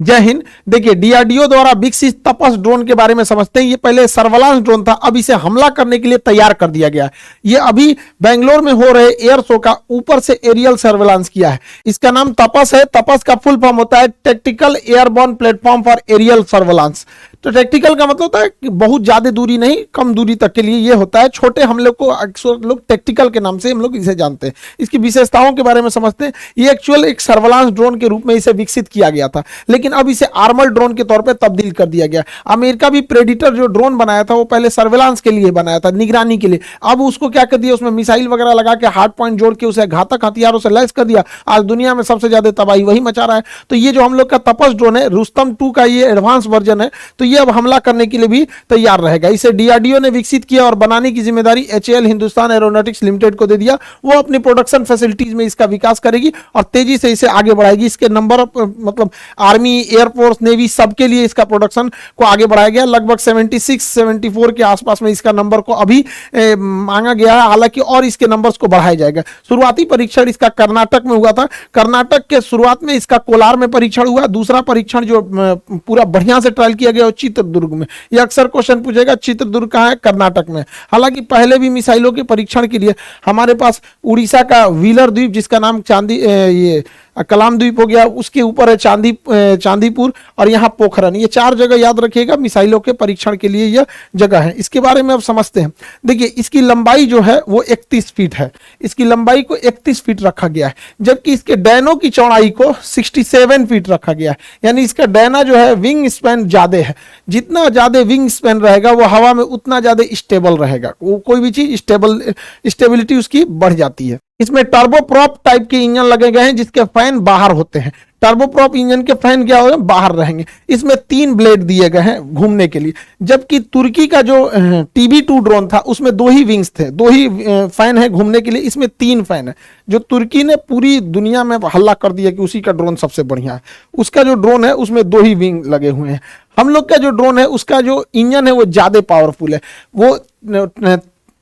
जय हिंद। देखिए, डीआरडीओ द्वारा विकसित तपस ड्रोन के बारे में समझते हैं। ये पहले सर्वेलांस ड्रोन था, अब इसे हमला करने के लिए तैयार कर दिया गया है। ये अभी बेंगलोर में हो रहे एयर शो का ऊपर से एरियल सर्वेलांस किया है। इसका नाम तपस है। तपस का फुल फॉर्म होता है tactical airborne platform for aerial surveillance. तो टैक्टिकल का मतलब होता है कि बहुत ज्यादा दूरी नहीं, कम दूरी तक के लिए ये होता है। छोटे हमले को अक्सर लोग टैक्टिकल के नाम से हम लोग इसे जानते हैं। इसकी विशेषताओं के बारे में समझते हैं। ये एक्चुअल एक सर्वेलांस ड्रोन के रूप में इसे विकसित किया गया था, लेकिन अब इसे आर्मर ड्रोन के तौर पे तब्दील कर दिया गया। अमेरिका भी प्रेडिटर जो ड्रोन बनाया था वो पहले सर्वेलांस के लिए बनाया था, निगरानी के लिए। अब उसको क्या कर दिया, उसमें मिसाइल वगैरह लगा के हार्ड पॉइंट जोड़ के उसे घातक हथियारों से लैस कर दिया। आज दुनिया में सबसे ज्यादा तबाही वही मचा रहा है। तो ये जो हम लोग का तपस ड्रोन है, रुस्तम 2 का ये एडवांस वर्जन है, तो ये अब हमला करने के लिए भी तैयार रहेगा। इसे डीआरडीओ ने विकसित किया और बनाने की जिम्मेदारी एचएएल हिंदुस्तान एरोनॉटिक्स लिमिटेड को दे दिया। वो अपनी प्रोडक्शन फैसिलिटीज में इसका विकास करेगी और तेजी से इसे आगे बढ़ाएगी। इसके नंबर मतलब आर्मी, एयरफोर्स, नेवी सबके लिए इसका प्रोडक्शन को आगे बढ़ाया गया। लगभग 76-74 के आसपास में इसका नंबर को अभी मांगा गया है, हालांकि और इसके नंबर्स को बढ़ाया जाएगा। शुरुआती परीक्षण इसका कर्नाटक में हुआ था। कर्नाटक के शुरुआत में इसका कोलार में परीक्षण हुआ। दूसरा परीक्षण जो पूरा बढ़िया से ट्रायल किया गया चित्रदुर्ग में। यह अक्सर क्वेश्चन पूछेगा, चित्रदुर्ग कहां है? कर्नाटक में। हालांकि पहले भी मिसाइलों के परीक्षण के लिए हमारे पास उड़ीसा का व्हीलर द्वीप, जिसका नाम ये कलाम द्वीप हो गया, उसके ऊपर है चांदीपुर और यहाँ पोखरन। ये 4 जगह याद रखिएगा, मिसाइलों के परीक्षण के लिए यह जगह है। इसके बारे में अब समझते हैं। देखिए, इसकी लंबाई जो है वो 31 फीट है। इसकी लंबाई को 31 फीट रखा गया है, जबकि इसके डैनों की चौड़ाई को 67 फीट रखा गया है। यानी इसका डैना जो है विंग स्पैन ज्यादा है। जितना ज्यादा विंग स्पैन रहेगा वो हवा में उतना ज्यादा स्टेबल रहेगा। वो कोई भी चीज स्टेबिलिटी उसकी बढ़ जाती है। इसमें टर्बोप्रॉप टाइप के इंजन लगे गए हैं, जिसके फैन बाहर होते हैं। टर्बोप्रॉप इंजन के फैन क्या होगा? बाहर रहेंगे। इसमें 3 ब्लेड दिए गए हैं घूमने के लिए, जबकि तुर्की का जो TB2 ड्रोन था उसमें 2 ही विंग्स थे, 2 ही फैन है घूमने के लिए। इसमें 3 फैन है। जो तुर्की ने पूरी दुनिया में हल्ला कर दिया कि उसी का ड्रोन सबसे बढ़िया है, उसका जो ड्रोन है उसमें 2 ही विंग लगे हुए हैं। हम लोग का जो ड्रोन है उसका जो इंजन है वो ज्यादा पावरफुल है। वो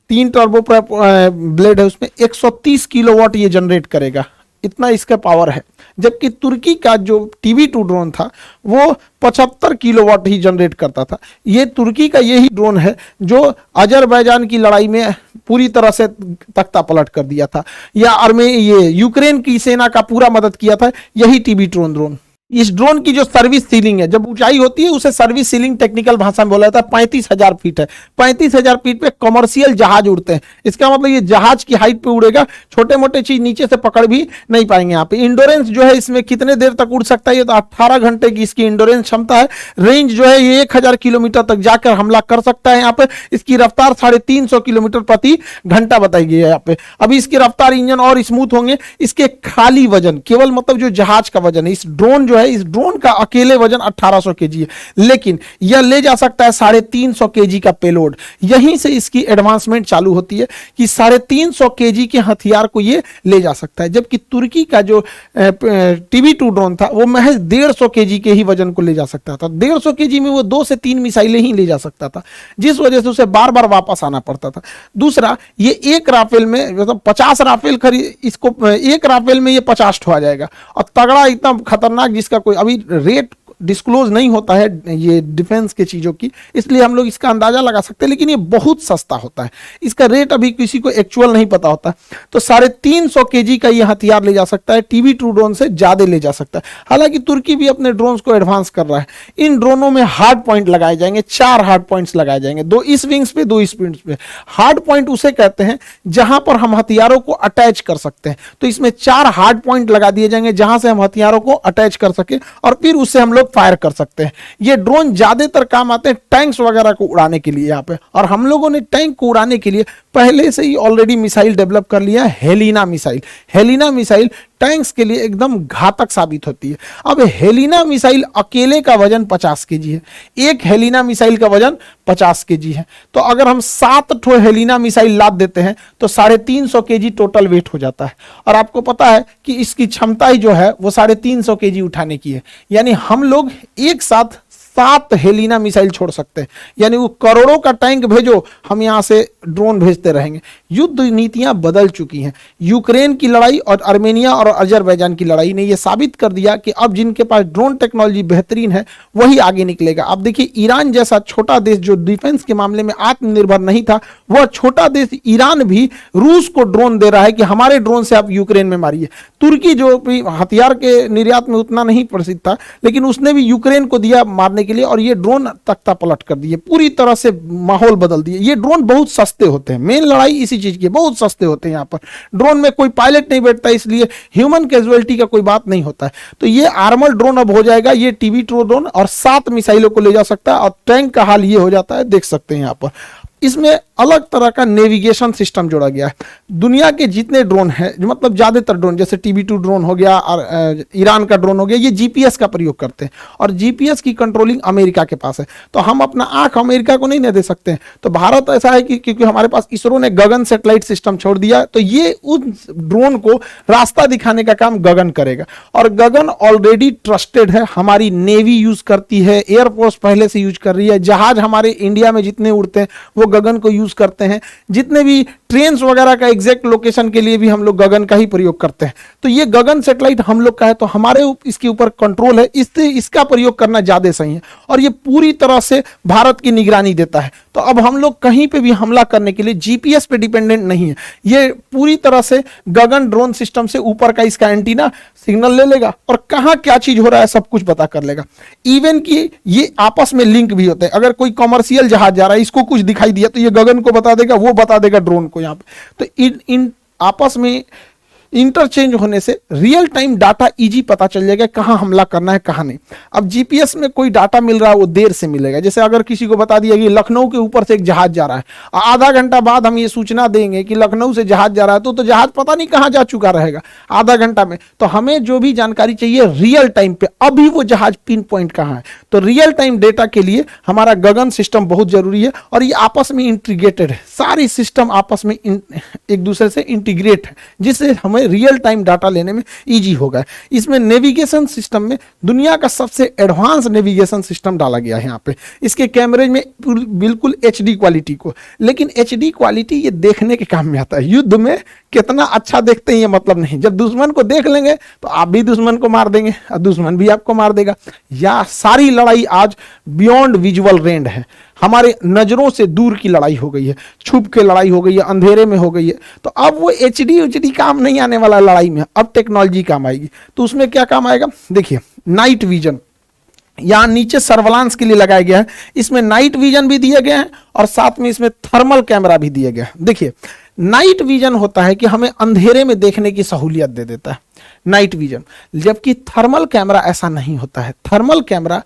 3 टर्बोप्रॉप ब्लेड है, उसमें 130 किलोवाट ये जनरेट करेगा, इतना इसका पावर है। जबकि तुर्की का जो TB2 ड्रोन था वो 75 किलोवाट ही जनरेट करता था। ये तुर्की का यही ड्रोन है जो अजरबैजान की लड़ाई में पूरी तरह से तख्ता पलट कर दिया था, या ये यूक्रेन की सेना का पूरा मदद किया था, यही TB2 ड्रोन। इस ड्रोन की जो सर्विस सीलिंग है, जब ऊंचाई होती है उसे सर्विस सीलिंग टेक्निकल भाषा में बोला जाता है, 35,000 फीट है। 35,000 फीट पे कमर्शियल जहाज उड़ते हैं। इसका मतलब ये जहाज की हाइट पे उड़ेगा, छोटे मोटे चीज नीचे से पकड़ भी नहीं पाएंगे। यहाँ पे इंडोरेंस जो है इसमें कितने देर तक उड़ सकता है, ये तो 18 घंटे की इसकी इंडोरेंस क्षमता है। रेंज जो है ये 1000 किलोमीटर तक जाकर हमला कर सकता है। यहाँ पे इसकी रफ्तार 350 किलोमीटर प्रति घंटा बताई गई है यहाँ पे। अभी इसकी रफ्तार, इंजन और स्मूथ होंगे। इसके खाली वजन, केवल मतलब जो जहाज का वजन है, इस ड्रोन इस ड्रोन का अकेले वजन 1800 केजी है, लेकिन यह ले जा सकता है 350 केजी का पेलोड। यहीं से इसकी एडवांसमेंट चालू होती है कि 350 केजी के हथियार को यह ले जा सकता है। जबकि तुर्की का जो TB2 ड्रोन था वो महज 150 केजी के ही वजन को ले जा सकता था। 150 केजी में वो 2 से 3 मिसाइलें ही ले जा सकता था, जिस वजह से उसे बार बार वापस आना पड़ता था। दूसरा, ये एक राफेल में मतलब 50 राफेल खरीद, इसको एक राफेल में ये 50 ठो आ जाएगा। और तगड़ा, इतना खतरनाक, जिसका कोई अभी रेट डिस्क्लोज नहीं होता है ये डिफेंस के चीजों की, इसलिए हम लोग इसका अंदाजा लगा सकते हैं, लेकिन ये बहुत सस्ता होता है। इसका रेट अभी किसी को एक्चुअल नहीं पता होता। तो 350 केजी का ये हथियार ले जा सकता है, TB2 ड्रोन से ज्यादा ले जा सकता है। हालांकि तुर्की भी अपने ड्रोन्स को एडवांस कर रहा है। इन ड्रोनों में हार्ड पॉइंट लगाए जाएंगे, 4 हार्ड पॉइंट्स लगाए जाएंगे, 2 इस विंग्स पे, 2 इस विंग्स पे। हार्ड पॉइंट उसे कहते हैं जहां पर हम हथियारों को अटैच कर सकते हैं। तो इसमें 4 हार्ड पॉइंट लगा दिए जाएंगे जहां से हम हथियारों को अटैच कर सके और फिर उससे हम लोग फायर कर सकते हैं। ये ड्रोन ज्यादातर काम आते हैं टैंक्स वगैरह को उड़ाने के लिए यहाँ पे, और हम लोगों ने टैंक को उड़ाने के लिए पहले से ही ऑलरेडी मिसाइल डेवलप कर लिया है, Helina missile. Helina missile tanks के लिए एकदम घातक साबित होती है। अब हेलिना मिसाइल अकेले का वजन 50 केजी है। एक हेलिना मिसाइल का वजन 50 केजी है। तो अगर हम 7 ठो हेलिना मिसाइल लाद देते हैं तो 350 केजी टोटल वेट हो जाता है। और आपको पता है कि इसकी क्षमता ही जो है वो 350 केजी उठाने की है। यानी हम लोग एक साथ 7 हेलिना मिसाइल छोड़ सकते हैं, यानी वो करोड़ों का टैंक भेजो, हम यहां से ड्रोन भेजते रहेंगे। युद्ध नीतियां बदल चुकी हैं। यूक्रेन की लड़ाई और आर्मेनिया और अजरबैजान की लड़ाई ने यह साबित कर दिया कि अब जिनके पास ड्रोन टेक्नोलॉजी बेहतरीन है वही आगे निकलेगा। अब देखिए, ईरान जैसा छोटा देश जो डिफेंस के मामले में आत्मनिर्भर नहीं था, वह छोटा देश ईरान भी रूस को ड्रोन दे रहा है कि हमारे ड्रोन से आप यूक्रेन में मारिए। तुर्की जो भी हथियार के निर्यात में उतना नहीं प्रसिद्ध था, लेकिन उसने भी यूक्रेन को दिया मारने के लिए, और ये ड्रोन तख्ता पलट कर दिए, पूरी तरह से माहौल बदल दिए। ये ड्रोन बहुत सस्ते होते हैं, मेन लड़ाई इसी चीज की, बहुत सस्ते होते हैं। यहाँ पर ड्रोन में कोई पायलट नहीं बैठता, इसलिए ह्यूमन कैजुअलिटी का कोई बात नहीं होता है। तो ये आर्मर ड्रोन अब हो जाएगा, ये टीवी ड्रोन, और 7 मिसाइलों को ले जा सकता है। और टैंक का हाल ये हो जाता है, देख सकते हैं यहाँ पर। इसमें अलग तरह का नेविगेशन सिस्टम जोड़ा गया है। दुनिया के जितने ड्रोन हैं, मतलब ज्यादातर ड्रोन, जैसे TB2 ड्रोन हो गया और ईरान का ड्रोन हो गया, ये जीपीएस का प्रयोग करते हैं, और जीपीएस की कंट्रोलिंग अमेरिका के पास है। तो हम अपना आंख अमेरिका को नहीं दे सकते हैं। तो भारत ऐसा है कि क्योंकि हमारे पास इसरो ने गगन सैटेलाइट सिस्टम छोड़ दिया, तो ये उस ड्रोन को रास्ता दिखाने का काम गगन करेगा। और गगन ऑलरेडी ट्रस्टेड है, हमारी नेवी यूज करती है, एयरफोर्स पहले से यूज कर रही है, जहाज हमारे इंडिया में जितने उड़ते हैं वो गगन को यूज करते हैं, जितने भी ट्रेन्स वगैरह का एग्जैक्ट लोकेशन के लिए भी हम लोग गगन का ही प्रयोग करते हैं। तो ये गगन सैटेलाइट हम लोग का है, तो हमारे इसके ऊपर कंट्रोल है, इससे इसका प्रयोग करना ज्यादा सही है। और ये पूरी तरह से भारत की निगरानी देता है। तो अब हम लोग कहीं पे भी हमला करने के लिए जीपीएस पे डिपेंडेंट नहीं है, ये पूरी तरह से गगन ड्रोन सिस्टम से ऊपर का इसका एंटीना सिग्नल ले लेगा और कहां क्या चीज हो रहा है सब कुछ पता कर लेगा। इवन कि ये आपस में लिंक भी होते हैं। अगर कोई कमर्शियल जहाज जा रहा है, इसको कुछ दिखाई दिया तो ये गगन को बता देगा, वो बता देगा ड्रोन को यहाँ पे। तो इन आपस में इंटरचेंज होने से रियल टाइम डाटा इजी पता चल जाएगा कहां हमला करना है कहां नहीं। अब जीपीएस में कोई डाटा मिल रहा है वो देर से मिलेगा। जैसे अगर किसी को बता दिया कि लखनऊ के ऊपर से एक जहाज जा रहा है, आधा घंटा बाद हम ये सूचना देंगे कि लखनऊ से जहाज जा रहा है, तो जहाज पता नहीं कहां जा चुका रहेगा आधा घंटा में। तो हमें जो भी जानकारी चाहिए रियल टाइम पे, अभी वो जहाज पिन पॉइंट कहां है। तो रियल टाइम डेटा के लिए हमारा गगन सिस्टम बहुत जरूरी है, और ये आपस में इंटीग्रेटेड है, सारी सिस्टम आपस में एक दूसरे से इंटीग्रेट है, जिससे हमें रियल टाइम डाटा लेने में इजी होगा। इसमें नेविगेशन सिस्टम में दुनिया का सबसे एडवांस नेविगेशन सिस्टम डाला गया है यहाँ पे। इसके कैमरे में बिल्कुल एचडी क्वालिटी को, लेकिन एचडी क्वालिटी ये देखने के काम में आता है। युद्ध में कितना अच्छा देखते हैं ये मतलब नहीं, जब दुश्मन को देख लेंगे तो आप भी दुश्मन को मार देंगे और दुश्मन भी आपको मार देगा। या सारी लड़ाई आज बियॉन्ड विजुअल रेंज है, हमारे नजरों से दूर की लड़ाई हो गई है, छुप के लड़ाई हो गई है, अंधेरे में हो गई है। तो अब वो एचडी काम नहीं आने वाला लड़ाई में, अब टेक्नोलॉजी काम आएगी। तो उसमें क्या काम आएगा, देखिए नाइट विजन यहां नीचे सर्वेलांस के लिए लगाया गया है। इसमें नाइट विजन भी दिया गया है और साथ में इसमें थर्मल कैमरा भी दिया गया है। देखिए नाइट विजन होता है कि हमें अंधेरे में देखने की सहूलियत दे देता है नाइट विजन, जबकि थर्मल कैमरा ऐसा नहीं होता है। थर्मल कैमरा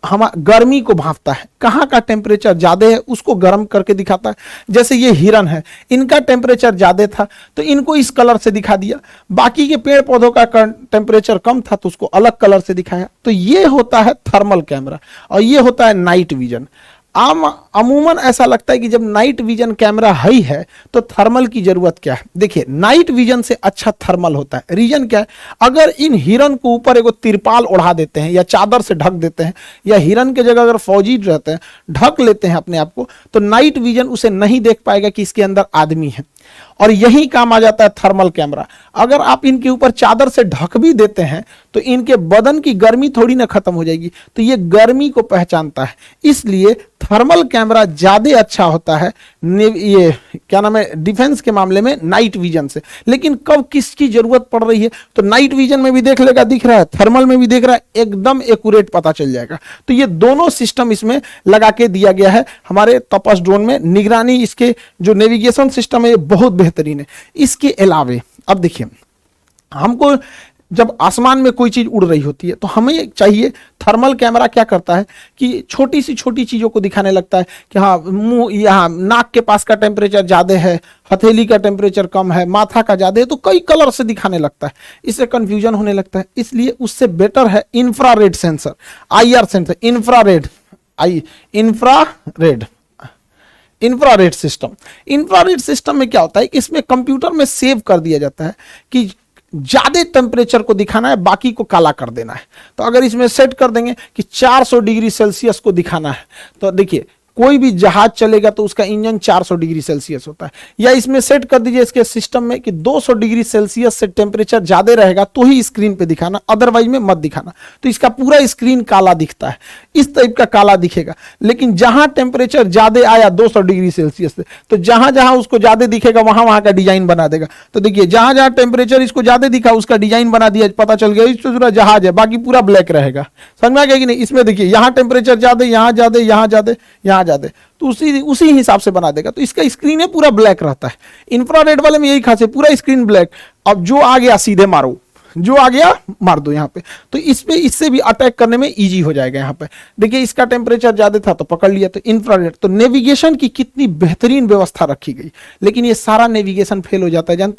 हम गर्मी को भांपता है, कहाँ का टेम्परेचर ज्यादा है उसको गर्म करके दिखाता है। जैसे ये हिरन है, इनका टेम्परेचर ज्यादा था तो इनको इस कलर से दिखा दिया, बाकी के पेड़ पौधों का टेम्परेचर कम था तो उसको अलग कलर से दिखाया। तो ये होता है थर्मल कैमरा और ये होता है नाइट विजन। अमूमन ऐसा लगता है कि जब नाइट विजन कैमरा ही है तो थर्मल की जरूरत क्या है। देखिए नाइट विजन से अच्छा थर्मल होता है। रीजन क्या है, अगर इन हिरन को ऊपर एगो तिरपाल ओढ़ा देते हैं या चादर से ढक देते हैं, या हिरन के जगह अगर फौजी रहते हैं ढक लेते हैं अपने आप को, तो नाइट विजन उसे नहीं देख पाएगा कि इसके अंदर आदमी है। और यही काम आ जाता है थर्मल कैमरा। अगर आप इनके ऊपर चादर से ढक भी देते हैं तो इनके बदन की गर्मी थोड़ी ना खत्म हो जाएगी, तो ये गर्मी को पहचानता है। इसलिए थर्मल कैमरा ज्यादा अच्छा होता है ये क्या नाम है डिफेंस के मामले में नाइट विजन से। लेकिन कब किसकी जरूरत पड़ रही है, तो नाइट विजन में भी देख लेगा, दिख रहा है, थर्मल में भी देख रहा है, एकदम एक्यूरेट पता चल जाएगा। तो ये दोनों सिस्टम इसमें लगा के दिया गया है हमारे तपस ड्रोन में। निगरानी इसके जो नेविगेशन सिस्टम है ये बहुत बेहतरीन है। इसके अलावे अब देखिए, हमको जब आसमान में कोई चीज उड़ रही होती है तो हमें चाहिए, थर्मल कैमरा क्या करता है कि छोटी सी छोटी चीजों को दिखाने लगता है कि हाँ मुंह, यहाँ नाक के पास का टेम्परेचर ज्यादा है, हथेली का टेम्परेचर कम है, माथा का ज्यादा है, तो कई कलर से दिखाने लगता है, इससे कंफ्यूजन होने लगता है। इसलिए उससे बेटर है infrared sensor, IR sensor, infrared system में क्या होता है, इसमें कंप्यूटर में सेव कर दिया जाता है कि ज्यादा टेम्परेचर को दिखाना है, बाकी को काला कर देना है। तो अगर इसमें सेट कर देंगे कि 400 डिग्री सेल्सियस को दिखाना है, तो देखिए कोई भी जहाज चलेगा तो उसका इंजन 400 डिग्री सेल्सियस होता है। या इसमें सेट कर दीजिए इसके सिस्टम में कि 200 डिग्री सेल्सियस से टेम्परेचर ज्यादा रहेगा तो ही स्क्रीन पे दिखाना, अदरवाइज में मत दिखाना। तो इसका पूरा स्क्रीन काला दिखता है, इस टाइप का काला दिखेगा। लेकिन जहां टेम्परेचर ज्यादा आया 200 डिग्री सेल्सियस से, तो जहां जहां उसको ज्यादा दिखेगा वहां वहां का डिजाइन बना देगा। तो देखिए जहां जहां टेम्परेचर इसको ज्यादा दिखा उसका डिजाइन बना दिया, पता चल गया इस पूरा जहाज है, बाकी पूरा ब्लैक रहेगा। समझ में आ गया कि नहीं? इसमें देखिए यहां टेम्परेचर ज्यादा, यहां ज्यादा, यहां ज्यादा, यहां ज्यादा, तो उसी हिसाब से बना देगा। तो इसका स्क्रीन है पूरा ब्लैक रहता है। इंफ्रारेड वाले में यही खास है, पूरा स्क्रीन ब्लैक। अब जो आ गया सीधे मारो, जो आ गया मार दो यहाँ पे। तो इस पे इससे भी अटैक करने में इजी हो जाएगा। यहाँ पे देखिए इसका टेम्परेचर ज्यादा था तो पकड़ लिया, तो इंफ्रारेड। तो नेविगेशन की कितनी बेहतरीन व्यवस्था रखी गई, लेकिन ये सारा नेविगेशन फेल हो जाता है।